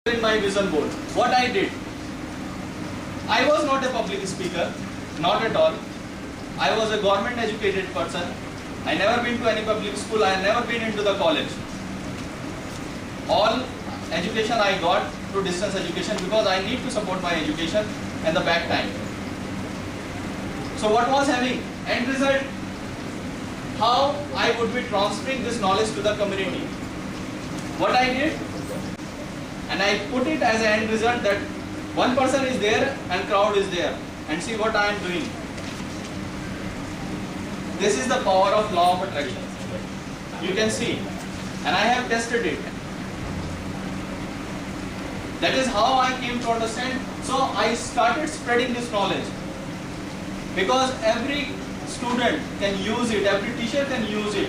in my vision board. What I did, I was not a public speaker, not at all. I was a government educated person. I never been to any public school. I never been into the college. All education I got through distance education because I need to support my education and the back time. So what was having end result? How I would be transferring this knowledge to the community. What I did, and I put it as an end result that one person is there and crowd is there, and see what I am doing. This is the power of law of attraction. You can see, and I have tested it. That is how I came to understand. So I started spreading this knowledge, because every student can use it, every teacher can use it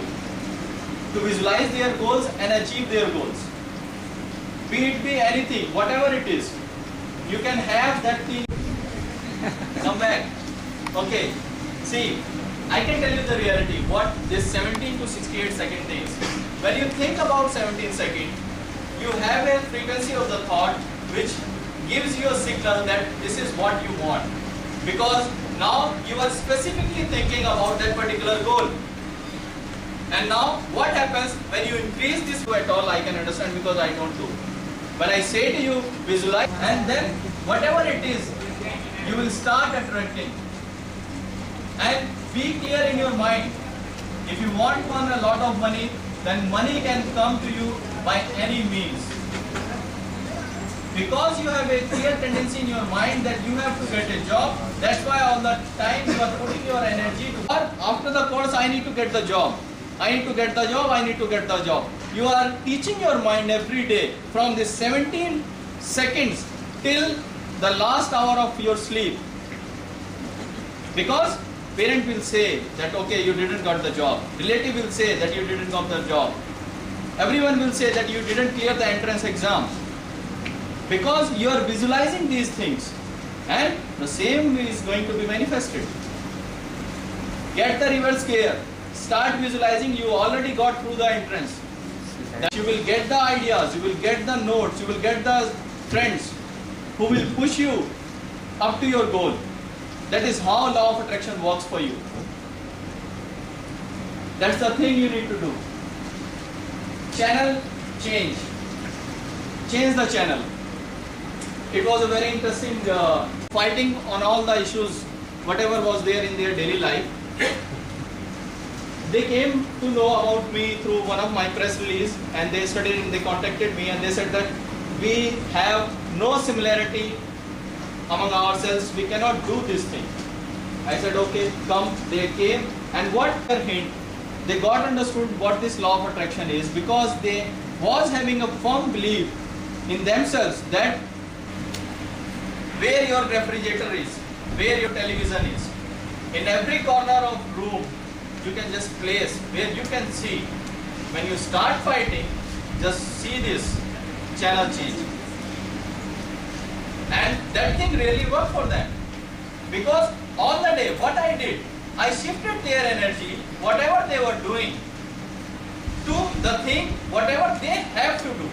to visualize their goals and achieve their goals. Be it be anything, whatever it is, you can have that thing. Come back. Okay. See, I can tell you the reality, what this 17 to 68 second is. When you think about 17 seconds, you have a frequency of the thought which gives you a signal that this is what you want. Because now you are specifically thinking about that particular goal. And now what happens when you increase this at all, I can understand because I don't do. When I say to you, visualize, and then whatever it is, you will start attracting. And be clear in your mind, if you want to earn a lot of money, then money can come to you by any means. Because you have a clear tendency in your mind that you have to get a job, that's why all the time you are putting your energy to, after the course I need to get the job. I need to get the job, I need to get the job. You are teaching your mind every day from this 17 seconds till the last hour of your sleep. Because parent will say that okay, you didn't got the job. Relative will say that you didn't got the job. Everyone will say that you didn't clear the entrance exam. Because you are visualizing these things, and the same is going to be manifested. Get the reverse gear. Start visualizing you already got through the entrance. That you will get the ideas, you will get the notes, you will get the friends who will push you up to your goal. That is how law of attraction works for you. That's the thing you need to do. Channel change. Change the channel. It was a very interesting fighting on all the issues, whatever was there in their daily life. They came to know about me through one of my press release, and they studied and they contacted me and they said that we have no similarity among ourselves, we cannot do this thing. I said okay, come. They came, and what their hint, they got understood what this law of attraction is, because they was having a firm belief in themselves that where your refrigerator is, where your television is, in every corner of room you can just place where you can see. When you start fighting, just see this channel change. And that thing really worked for them. Because all the day, what I did, I shifted their energy, whatever they were doing, to the thing, whatever they have to do.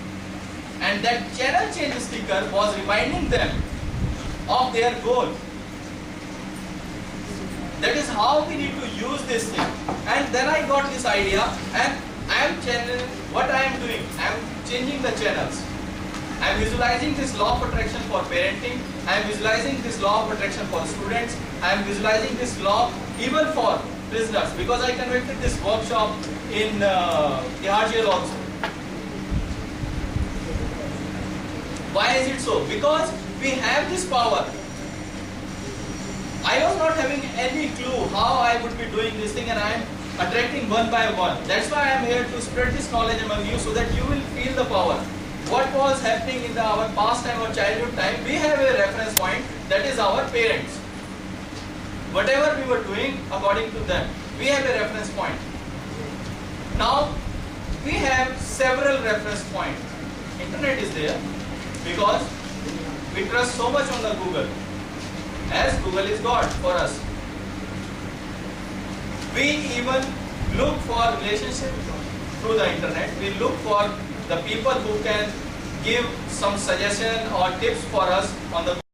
And that channel change sticker was reminding them of their goal. That is how we need to use this thing. And then I got this idea, and I am channeling what I am doing. I am changing the channels. I am visualizing this law of attraction for parenting. I am visualizing this law of attraction for students. I am visualizing this law even for prisoners, because I conducted this workshop in Tihar jail also. Why is it so? Because we have this power. I was not having any clue how I would be doing this thing, and I am attracting one by one. That's why I am here to spread this knowledge among you, so that you will feel the power. What was happening in our past time or childhood time, we have a reference point, that is our parents. Whatever we were doing according to them, we have a reference point. Now, we have several reference points. Internet is there because we trust so much on the Google, as Google is God for us. We even look for relationship through the internet. We look for the people who can give some suggestion or tips for us on the